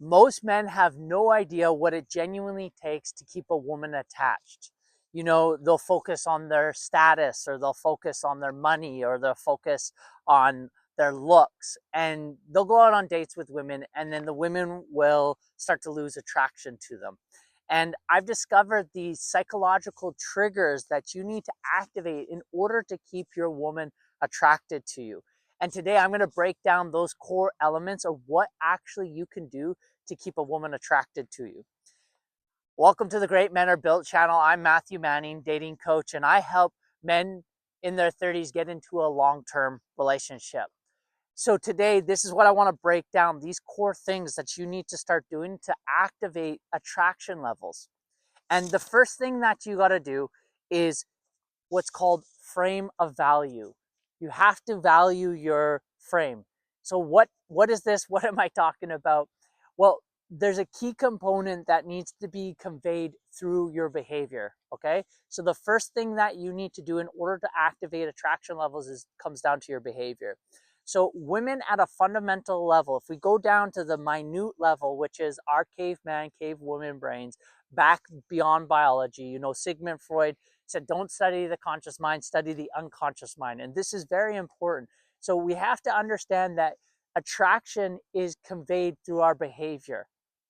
Most men have no idea what it genuinely takes to keep a woman attached. You know, they'll focus on their status, or they'll focus on their money, or they'll focus on their looks, and they'll go out on dates with women, and then the women will start to lose attraction to them. And I've discovered these psychological triggers that you need to activate in order to keep your woman attracted to you. And today I'm going to break down those core elements of what actually you can do to keep a woman attracted to you. Welcome to the Great Men Are Built channel. I'm Matthew Manning, dating coach, and I help men in their 30s get into a long-term relationship. So today, this is what I want to break down, these core things that you need to start doing to activate attraction levels. And the first thing that you got to do is what's called frame of value. You have to value your frame. So what is this? What am I talking about? Well, there's a key component that needs to be conveyed through your behavior, okay? So the first thing that you need to do in order to activate attraction levels comes down to your behavior. So women at a fundamental level, if we go down to the minute level, which is our caveman, cavewoman brains, back beyond biology, you know, Sigmund Freud said, don't study the conscious mind, study the unconscious mind. And this is very important. So we have to understand that attraction is conveyed through our behavior,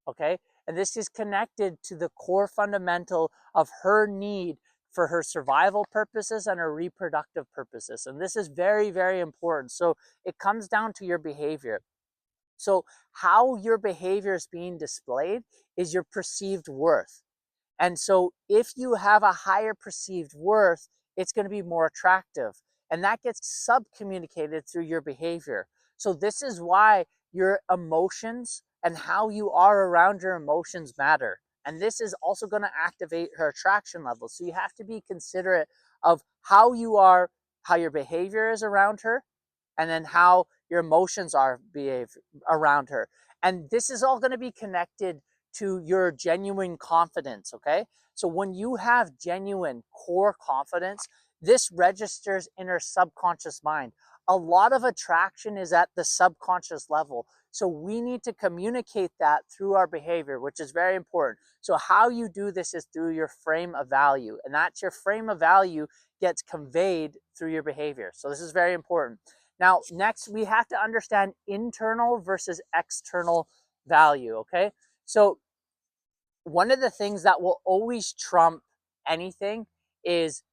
okay? And this is connected to the core fundamental of her need for her survival purposes and her reproductive purposes. And this is very, very important. So it comes down to your behavior. So how your behavior is being displayed is your perceived worth. And so if you have a higher perceived worth, it's going to be more attractive. And that gets sub-communicated through your behavior. So this is why your emotions and how you are around your emotions matter. And this is also going to activate her attraction level. So you have to be considerate of how you are, how your behavior is around her, and then how your emotions are around her. And this is all going to be connected to your genuine confidence, okay? So when you have genuine core confidence, this registers in her subconscious mind. A lot of attraction is at the subconscious level. So we need to communicate that through our behavior, which is very important. So how you do this is through your frame of value, and that's your frame of value gets conveyed through your behavior. So this is very important. Now, next, we have to understand internal versus external value, okay? So one of the things that will always trump anything is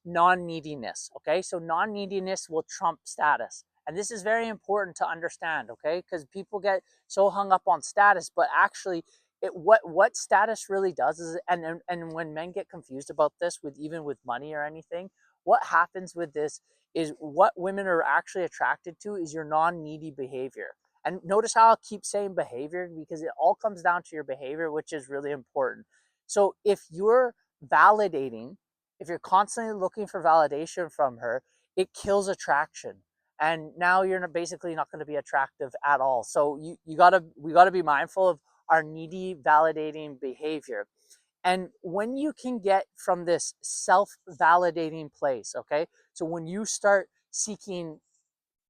non-neediness, okay? So non-neediness will trump status. And this is very important to understand, okay? Because people get so hung up on status, but actually what status really does is, and when men get confused about this with even with money or anything, what happens with this is what women are actually attracted to is your non-needy behavior. And notice how I'll keep saying behavior, because it all comes down to your behavior, which is really important. So if you're validating, if you're constantly looking for validation from her, it kills attraction. And now you're basically not going to be attractive at all. So we gotta be mindful of our needy validating behavior. And when you can get from this self-validating place, okay? So when you start seeking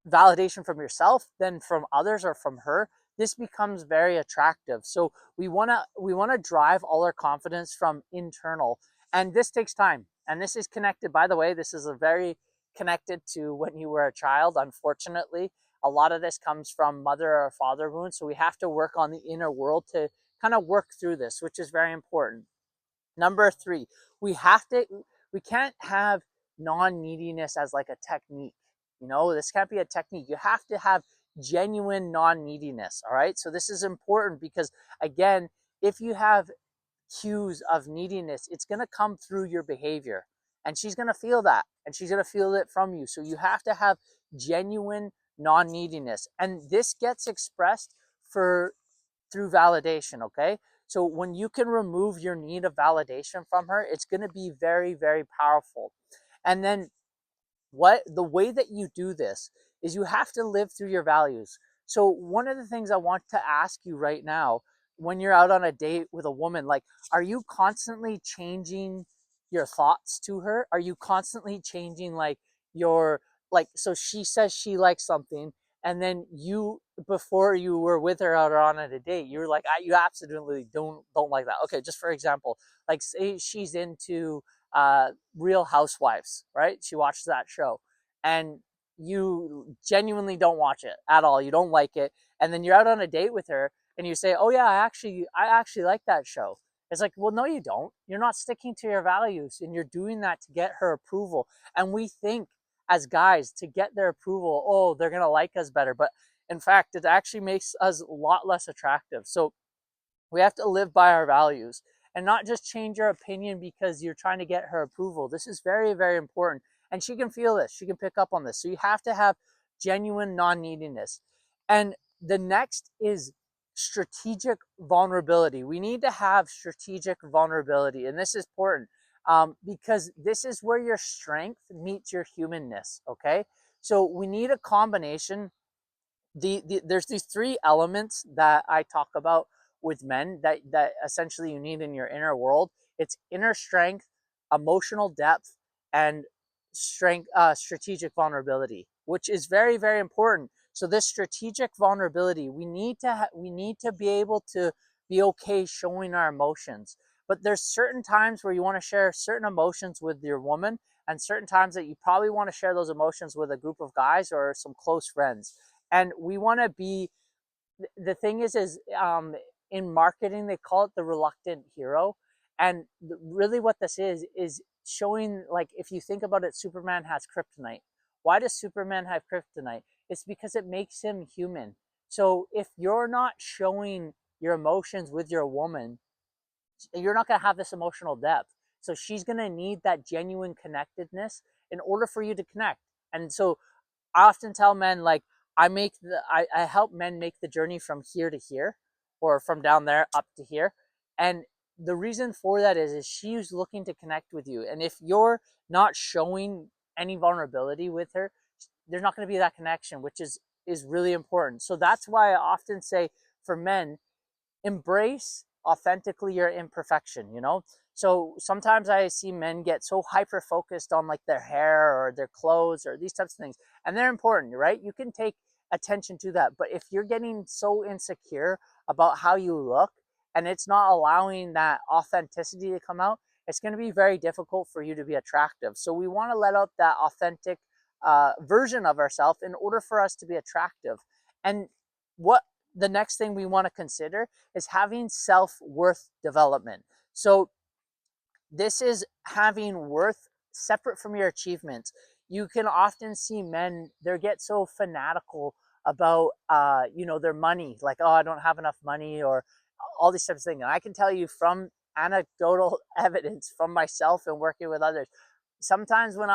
validation from yourself, then from others or from her, this becomes very attractive. So we want to drive all our confidence from internal, and this takes time. And this is connected, by the way, this is a very connected to when you were a child. Unfortunately, a lot of this comes from mother or father wounds. So we have to work on the inner world to kind of work through this, which is very important. Number three, we can't have non-neediness as like a technique. You know, this can't be a technique. You have to have genuine non-neediness, all right? So this is important because, again, if you have cues of neediness, it's going to come through your behavior. And she's going to feel that, and she's going to feel it from you. So you have to have genuine non-neediness. And this gets expressed through validation, okay? So when you can remove your need of validation from her, it's going to be very, very powerful. And then the way that you do this is you have to live through your values. So one of the things I want to ask you right now, when you're out on a date with a woman, like, are you constantly changing your thoughts to her? Are you constantly changing like so she says she likes something, and then you, before you were with her out on a date, you were like, you absolutely don't like that. Okay, just for example, like say she's into Real Housewives, right? She watches that show, and you genuinely don't watch it at all. You don't like it, and then you're out on a date with her, and you say, "Oh yeah, I actually like that show." It's like, well, no, you don't. You're not sticking to your values, and you're doing that to get her approval. And we think as guys to get their approval, oh, they're gonna like us better, but in fact, it actually makes us a lot less attractive. So we have to live by our values and not just change your opinion because you're trying to get her approval. This is very, very important. And she can feel this, she can pick up on this. So you have to have genuine non-neediness. And the next is strategic vulnerability. We need to have strategic vulnerability. And this is important because this is where your strength meets your humanness. Okay. So we need a combination. There's these three elements that I talk about with men that essentially you need in your inner world. It's inner strength, emotional depth, and strategic vulnerability, which is very, very important. So this strategic vulnerability, we need to be able to be okay showing our emotions. But there's certain times where you want to share certain emotions with your woman, and certain times that you probably want to share those emotions with a group of guys or some close friends. And we want to be, the thing is in marketing they call it the reluctant hero. And really what this is showing, like, if you think about it, Superman has kryptonite. Why does Superman have kryptonite? It's because it makes him human. So if you're not showing your emotions with your woman, you're not going to have this emotional depth. So she's going to need that genuine connectedness in order for you to connect. And so I often tell men, like, I help men make the journey from here to here, or from down there up to here. And the reason for that is she's looking to connect with you. And if you're not showing any vulnerability with her, there's not going to be that connection, which is really important. So that's why I often say for men, embrace authentically your imperfection, you know? So sometimes I see men get so hyper focused on like their hair or their clothes or these types of things, and they're important, right? You can take attention to that. But if you're getting so insecure about how you look and it's not allowing that authenticity to come out, it's going to be very difficult for you to be attractive. So we want to let out that authentic version of ourselves in order for us to be attractive. And what the next thing we want to consider is having self-worth development. So this is having worth separate from your achievements. You can often see men, they get so fanatical about their money, like, oh, I don't have enough money, or all these types of things. And I can tell you from anecdotal evidence from myself and working with others, sometimes when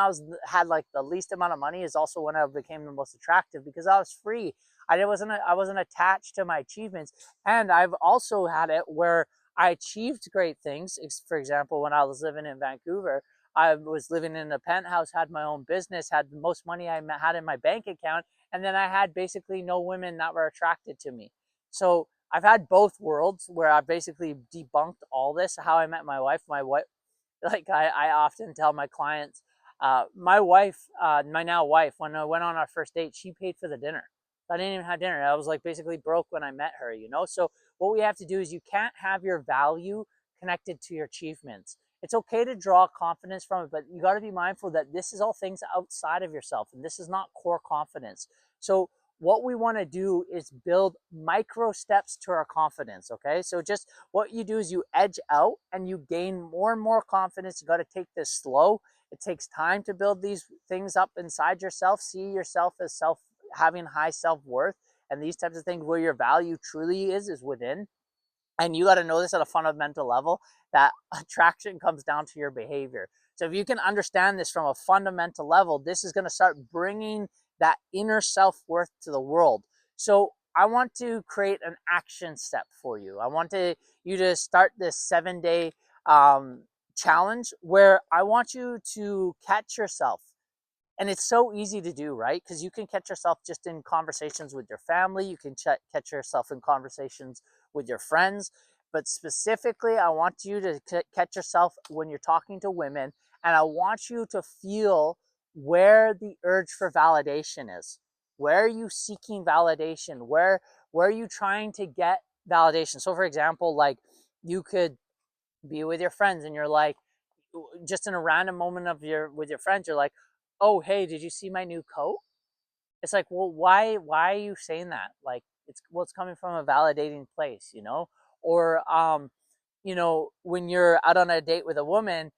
had like the least amount of money is also when I became the most attractive, because I was free. I wasn't attached to my achievements. And I've also had it where I achieved great things. For example, when I was living in Vancouver, I was living in a penthouse, had my own business, had the most money I had in my bank account, and then I had basically no women that were attracted to me. So I've had both worlds where I basically debunked all this. How I met my wife. My wife, like I often tell my clients, my wife, my now wife, when I went on our first date, she paid for the dinner. I didn't even have dinner. I was like basically broke when I met her, you know? So what we have to do is, you can't have your value connected to your achievements. It's okay to draw confidence from it, but you got to be mindful that this is all things outside of yourself, and this is not core confidence. So what we want to do is build micro steps to our confidence. Okay, so just what you do is you edge out and you gain more and more confidence. You got to take this slow. It takes time to build these things up inside yourself. See yourself as having high self-worth, and these types of things, where your value truly is within. And you got to know this at a fundamental level, that attraction comes down to your behavior. So if you can understand this from a fundamental level, this is going to start bringing that inner self-worth to the world. So I want to create an action step for you. I want you to start this 7-day challenge, where I want you to catch yourself. And it's so easy to do, right? Because you can catch yourself just in conversations with your family. You can catch yourself in conversations with your friends. But specifically, I want you to catch yourself when you're talking to women. And I want you to feel where the urge for validation is. Where are you seeking validation? Where are you trying to get validation? So for example, like you could be with your friends and you're like, just in a random moment of your with your friends, you're like, oh hey, did you see my new coat? It's like, well, why are you saying that? Like, it's coming from a validating place, you know? Or when you're out on a date with a woman,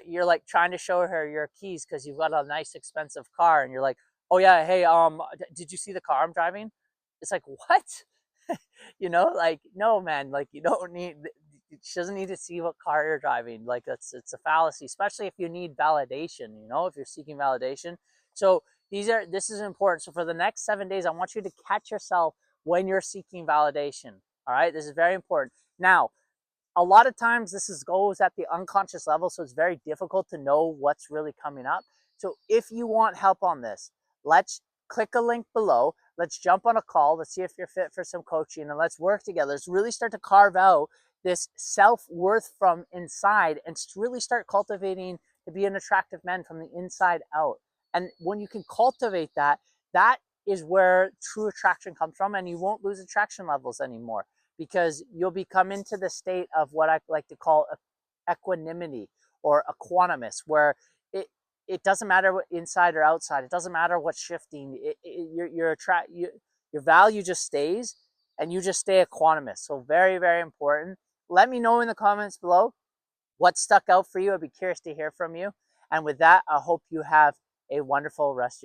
you're like trying to show her your keys because you've got a nice expensive car, and you're like, oh yeah, hey, did you see the car I'm driving? It's like, what? Like, no, man, like you don't need. She doesn't need to see what car you're driving. Like it's a fallacy, especially if you need validation. If you're seeking validation. So this is important. So for the next 7 days, I want you to catch yourself when you're seeking validation. All right, this is very important. Now, a lot of times goes at the unconscious level, so it's very difficult to know what's really coming up. So if you want help on this, let's click a link below. Let's jump on a call. Let's see if you're fit for some coaching, and let's work together. Let's really start to carve out this self-worth from inside and really start cultivating to be an attractive man from the inside out. And when you can cultivate that, that is where true attraction comes from, and you won't lose attraction levels anymore, because you'll become into the state of what I like to call equanimity or equanimous, where it doesn't matter what inside or outside. It doesn't matter what's shifting. Your value just stays, and you just stay equanimous. So very, very important. Let me know in the comments below what stuck out for you. I'd be curious to hear from you. And with that, I hope you have a wonderful rest of your